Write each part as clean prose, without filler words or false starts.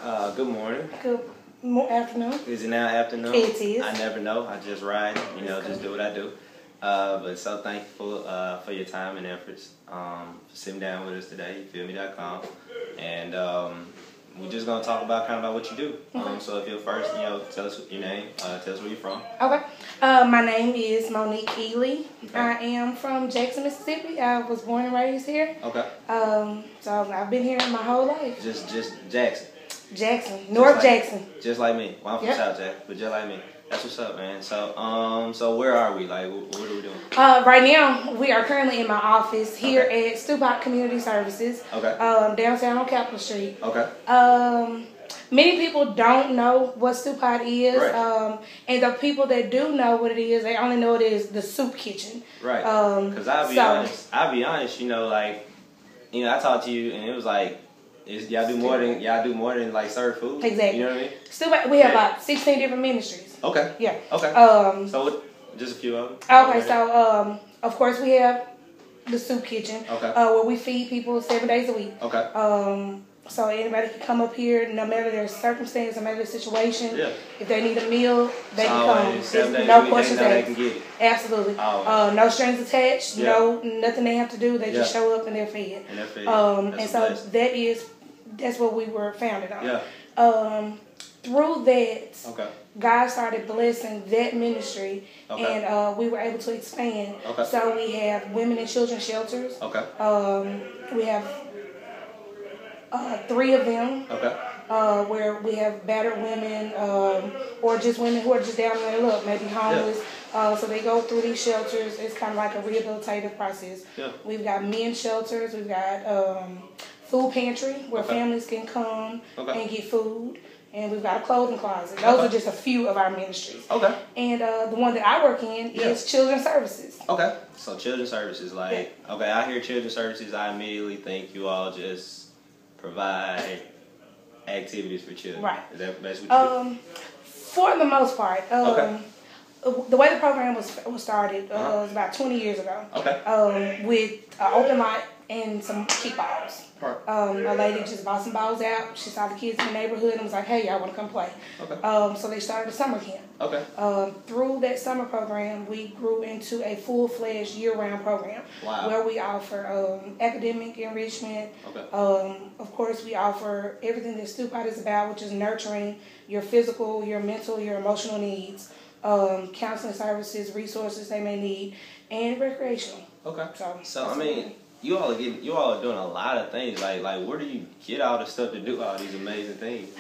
Good morning. Good afternoon. Is it now afternoon? It is. I never know. I just ride, just do what I do. But so thankful for your time and efforts for sitting down with us today, YouFeelMe.com. And we're just going to talk about kind of about what you do. Okay. So if you're first, tell us your name, tell us where you're from. Okay. My name is Monique Ealey. Okay. I am from Jackson, Mississippi. I was born and raised here. Okay. So I've been here my whole life. Just Jackson. Jackson. North Jackson. Just like me. Well, I'm from South Jackson, but just like me. That's what's up, man. So where are we? Like, what are we doing? Right now, we are currently in my office here at Stewpot Community Services. Okay. Downtown on Capitol Street. Okay. Many people don't know what Stewpot is. Right. And the people that do know what it is, they only know it is the soup kitchen. Right. Because I'll be honest, I talked to you and it was like, y'all do more than like serve food. Exactly. You know what I mean? Stewpot, we have about 16 different ministries. Okay. Yeah. Okay. So just a few of them. Okay. So of course we have the soup kitchen. Okay. Where we feed people 7 days a week. Okay. So anybody can come up here, no matter their circumstance, no matter their situation. Yeah. If they need a meal, they can come. 7 days no a week, questions they asked. can get it. Absolutely. Always. No strings attached. Yeah. No, nothing they have to do. They just show up and they're fed. And they're fed. And so that's what we were founded on. Yeah. Through that, Okay. God started blessing that ministry, Okay. and we were able to expand. Okay. So we have women and children shelters. Okay. We have 3 of them. Okay. Where we have battered women, or just women who are just down on their luck, maybe homeless. Yeah. So they go through these shelters. It's kind of like a rehabilitative process. Yeah. We've got men's shelters. We've got food pantry where families can come and get food. And we've got a clothing closet. Those are just a few of our ministries. Okay. And the one that I work in is Children's Services. Okay. So Children's Services, okay, I hear Children's Services, I immediately think you all just provide activities for children. Right. Is that what you do? For the most part. The way the program was started was about 20 years ago. Okay. With an open lot and some kickballs. Right. A lady just bought some balls out. She saw the kids in the neighborhood and was like, "Hey, y'all want to come play?" Okay. So they started a summer camp. Okay. Through that summer program, we grew into a full-fledged year-round program. Wow. Where we offer academic enrichment. Okay. Of course, we offer everything that Stewpot is about, which is nurturing your physical, your mental, your emotional needs. Counseling services, resources they may need, and recreational. Okay. So I mean, you all are doing a lot of things. Like where do you get all the stuff to do all these amazing things?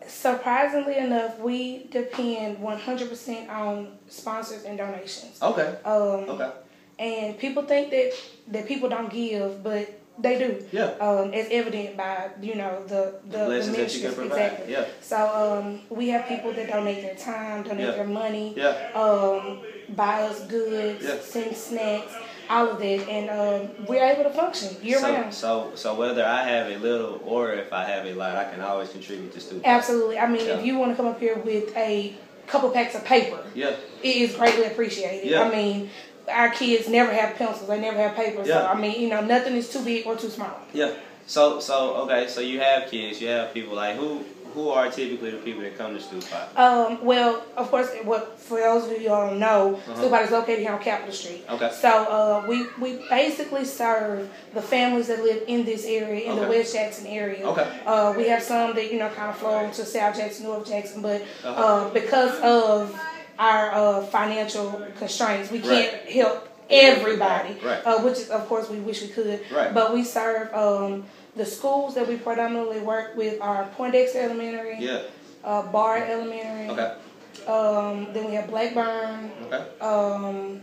Surprisingly enough, we depend 100% on sponsors and donations. Okay. And people think that people don't give, but they do. Yeah. As evident by the blessings that you can provide. Exactly. Yeah. So we have people that donate their time, donate their money. Yeah. Buy us goods, send snacks, all of that, and we're able to function year round. So whether I have a little or if I have a lot, I can always contribute to Stewpot. Absolutely. I mean, if you want to come up here with a couple packs of paper, it is greatly appreciated. Yeah. I mean, our kids never have pencils, they never have paper. So I mean, nothing is too big or too small. Yeah. So you have kids, you have people like who are typically the people that come to Stewpot? Well, of course, for those of you who don't know, Stewpot is located here on Capitol Street. Okay. So we basically serve the families that live in this area, in the West Jackson area. Okay. We have some that kind of flow to South Jackson, North Jackson, but because of our financial constraints, we can't help everybody. Right. Which is, of course, we wish we could. Right. But we serve. The schools that we predominantly work with are Poindexter Elementary, Bard Elementary. Okay. Then we have Blackburn. Okay.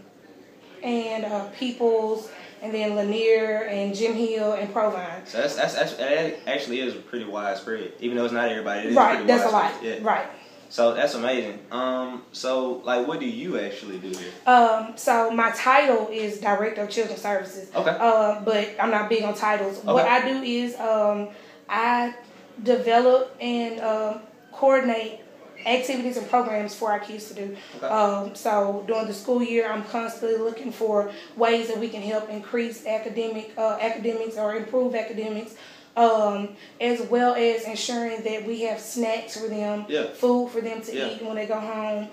And Peoples, and then Lanier and Jim Hill and Provine. So that actually is pretty widespread, even though it's not everybody. It is right. Pretty that's widespread. a lot. Yeah. Right. So that's amazing. So what do you actually do here? So my title is Director of Children's Services. Okay. But I'm not big on titles. Okay. What I do is I develop and coordinate activities and programs for our kids to do. Okay. So during the school year, I'm constantly looking for ways that we can help increase academics or improve academics. as well as ensuring that we have snacks for them, food for them to eat when they go home.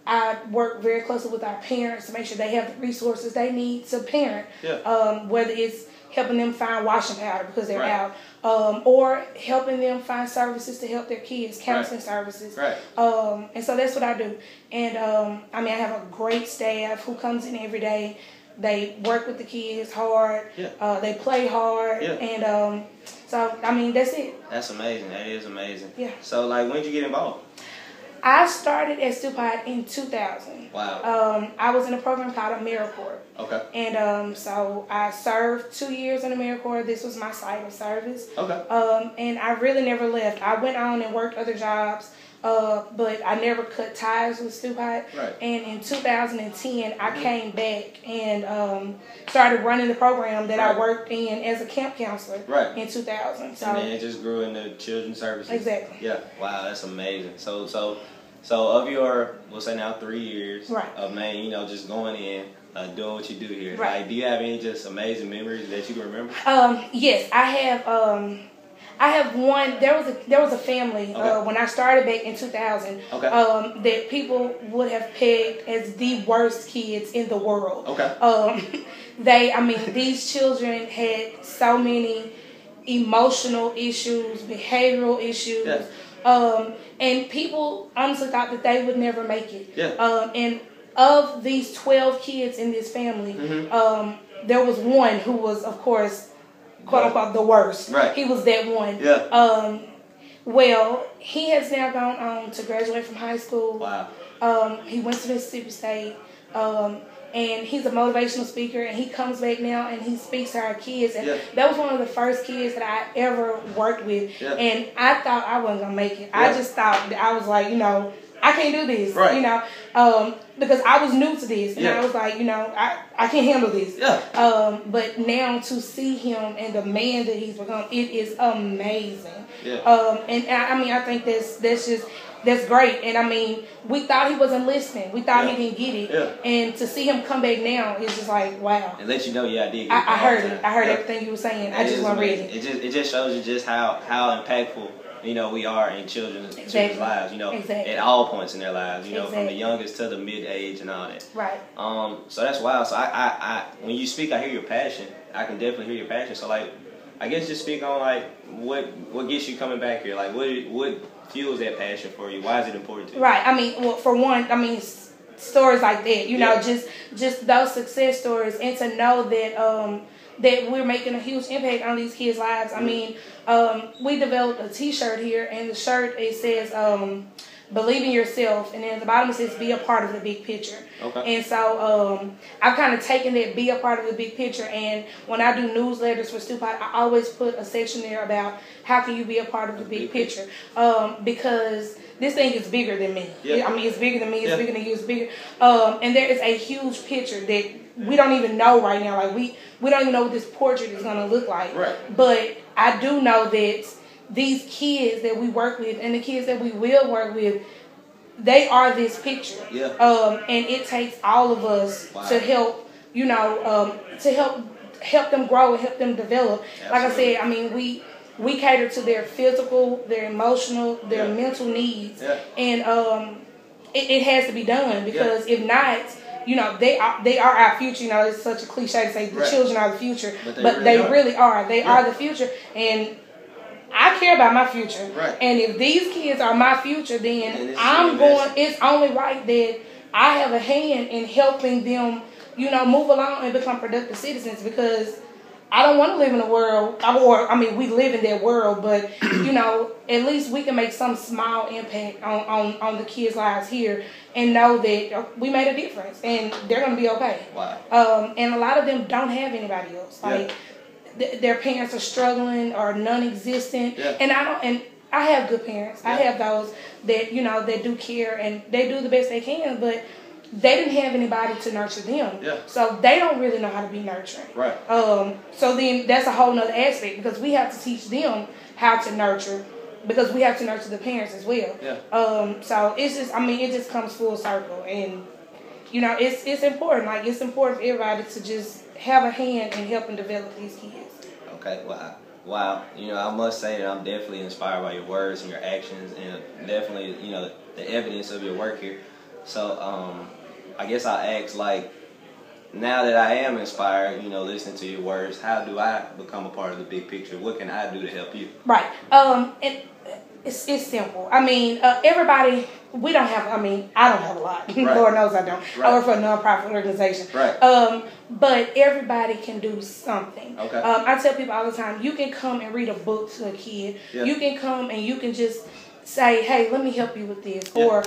I work very closely with our parents to make sure they have the resources they need to parent, whether it's helping them find washing powder because they're out, or helping them find services to help their kids, counseling services. And so that's what I do. And I mean, I have a great staff who comes in every day. They work with the kids hard. They play hard. And so, I mean, that's it. That's amazing. That is amazing. So, like, when did you get involved? I started at Stewpot in 2000. Wow. I was in a program called AmeriCorps. Okay. And so I served 2 years in AmeriCorps. This was my site of service. Okay. And I really never left. I went on and worked other jobs, but I never cut ties with Stewpot. And in 2010, I came back and started running the program that I worked in as a camp counselor in 2000. So, and then it just grew into children's services. Exactly. Yeah. Wow, that's amazing. So of your, we'll say now 3 years of Maine, just going in, doing what you do here. Like, do you have any just amazing memories that you can remember? Yes, I have one. There was a family when I started back in 2000 that people would have pegged as the worst kids in the world. These children had so many emotional issues, behavioral issues. And people honestly thought that they would never make it. And of these 12 kids in this family, there was one who was, of course, quote unquote, the worst. He was that one. Well, he has now gone on to graduate from high school. He went to Mississippi State. And he's a motivational speaker, and he comes back now and he speaks to our kids. And that was one of the first kids that I ever worked with. And I thought I wasn't gonna make it. I just thought that I was like, I can't do this, because I was new to this, and I was like, I can't handle this. But now to see him and the man that he's become, it is amazing. And I think that's great. And I mean, we thought he wasn't listening. We thought he didn't get it. And to see him come back now, it's just like, wow. And let you know, I did get it. I heard it. I heard everything you were saying. I just wasn't ready. It just shows you just how impactful we are in children's lives, at all points in their lives, from the youngest to the mid-age and all that. So that's wild. So I when you speak, I hear your passion. I can definitely hear your passion. So, like, I guess just speak on, like, what gets you coming back here? Like, what fuels that passion for you? Why is it important to you? I mean, well, for one, stories like that, just those success stories, and to know that that we're making a huge impact on these kids' lives. I mean, we developed a T-shirt here, and the shirt, it says, believe in yourself, and then at the bottom it says, be a part of the big picture. And so I've kind of taken that, be a part of the big picture, and when I do newsletters for Stewpot, I always put a section there about how can you be a part of the big picture, because this thing is bigger than me. It's bigger than me, it's bigger than you, it's bigger. And there is a huge picture that we don't even know right now. Like, we don't even know what this portrait is going to look like. But I do know that these kids that we work with and the kids that we will work with, they are this picture. And it takes all of us to help, to help them grow and help them develop. Like I said, I mean, we cater to their physical, their emotional, their mental needs. And it has to be done, because if not, they are our future. It's such a cliche to say the children are the future, but they really are. They are the future, and I care about my future. And if these kids are my future, then it's only right that I have a hand in helping them, move along and become productive citizens, because I don't want to live in a world, we live in that world, but, at least we can make some small impact on the kids' lives here and know that we made a difference and they're going to be okay. And a lot of them don't have anybody else. Like, their parents are struggling or non-existent. And I have good parents. I have those that, that do care and they do the best they can, but they didn't have anybody to nurture them. So they don't really know how to be nurturing. So then that's a whole nother aspect, because we have to teach them how to nurture, because we have to nurture the parents as well. So it's just, it just comes full circle, and it's important. Like, it's important for everybody to just have a hand in helping develop these kids. Okay, wow. Wow, you know, I must say that I'm definitely inspired by your words and your actions, and definitely, you know, the evidence of your work here. So, I guess I'll ask, like, now that I am inspired, you know, listening to your words, how do I become a part of the big picture? What can I do to help you? Right. It's simple. I mean, everybody, we don't have, I mean, I don't have a lot. Right. Lord knows I don't. Right. I work for a nonprofit organization. Right. But everybody can do something. Okay. I tell people all the time, you can come and read a book to a kid. Yeah. You can come and you can just say, hey, let me help you with this. Yeah. Or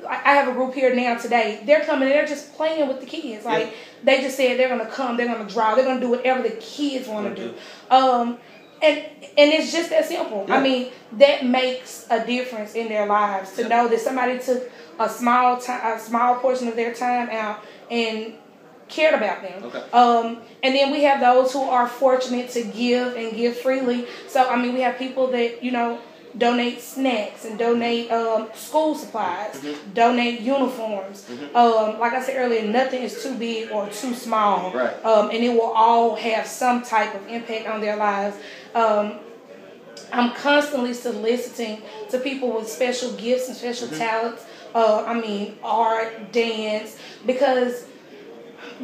I have a group here now today. They're coming and they're just playing with the kids. Like, they just said they're going to come, they're going to draw, they're going to do whatever the kids want to do. And it's just that simple. Yeah. I mean, that makes a difference in their lives to know that somebody took a small portion of their time out and cared about them. Okay. And then we have those who are fortunate to give and give freely. So, I mean, we have people that, you know, donate snacks and donate school supplies, donate uniforms. Like I said earlier, nothing is too big or too small. Right. And it will all have some type of impact on their lives. I'm constantly soliciting to people with special gifts and special talents. I mean, art, dance, because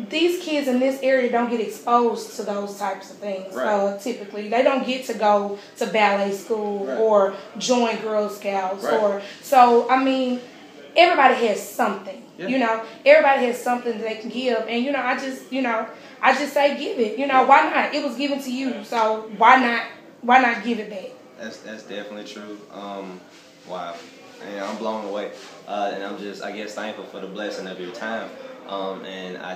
these kids in this area don't get exposed to those types of things. Right. Typically, they don't get to go to ballet school or join Girl Scouts or so. I mean, everybody has something. Yeah. You know, everybody has something that they can give, and you know, I just say give it. You know, why not? It was given to you, so why not give it back? That's definitely true. Wow, and I'm blown away, and I'm just, I guess, thankful for the blessing of your time. And I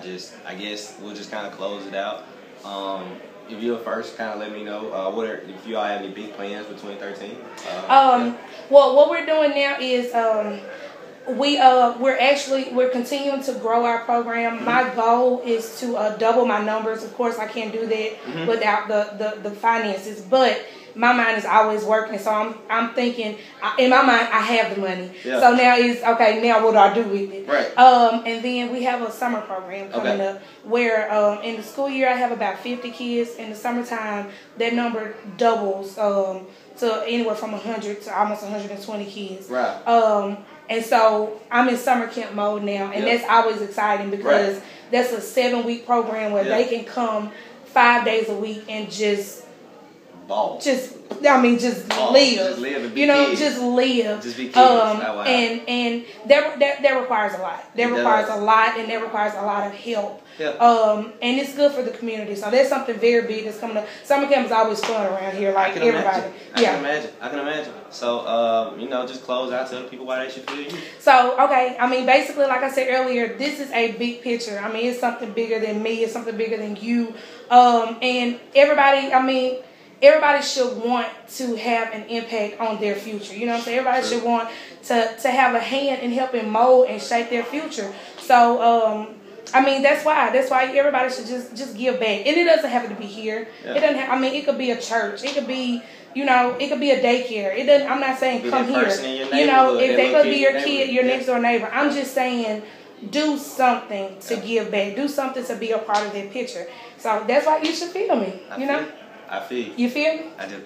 guess we'll just kind of close it out. If you're first, kind of let me know if you all have any big plans for 2013. Well, what we're doing now is we're continuing to grow our program. My goal is to double my numbers. Of course, I can't do that without the finances, but my mind is always working, so I'm thinking, in my mind, I have the money. Yeah. So now it's, okay, now what do I do with it? Right. And then we have a summer program coming up where in the school year I have about 50 kids. In the summertime, that number doubles to anywhere from 100 to almost 120 kids. Right. And so I'm in summer camp mode now, and that's always exciting because that's a 7-week program where they can come 5 days a week and just ball. Just live. Just live and be kids. Just live. Just be kids. And that requires a lot. That requires a lot, and that requires a lot of help. Yeah. And it's good for the community. So there's something very big that's coming up. Summer camp is always fun around here. Like everybody. I can imagine. So just close out, tell people why they should feel you. So I mean, basically, like I said earlier, this is a big picture. I mean, it's something bigger than me. It's something bigger than you. And everybody. I mean, everybody should want to have an impact on their future. You know what I'm saying? Everybody should want to have a hand in helping mold and shape their future. So, I mean, that's why everybody should just give back. And it doesn't have to be here. Yeah. It doesn't I mean, it could be a church. It could be, it could be a daycare. It doesn't, I'm not saying come here. If they could be your kid, your next door neighbor. I'm just saying do something to give back. Do something to be a part of their picture. So that's why you should feel me, I feel you. You feel me? I do.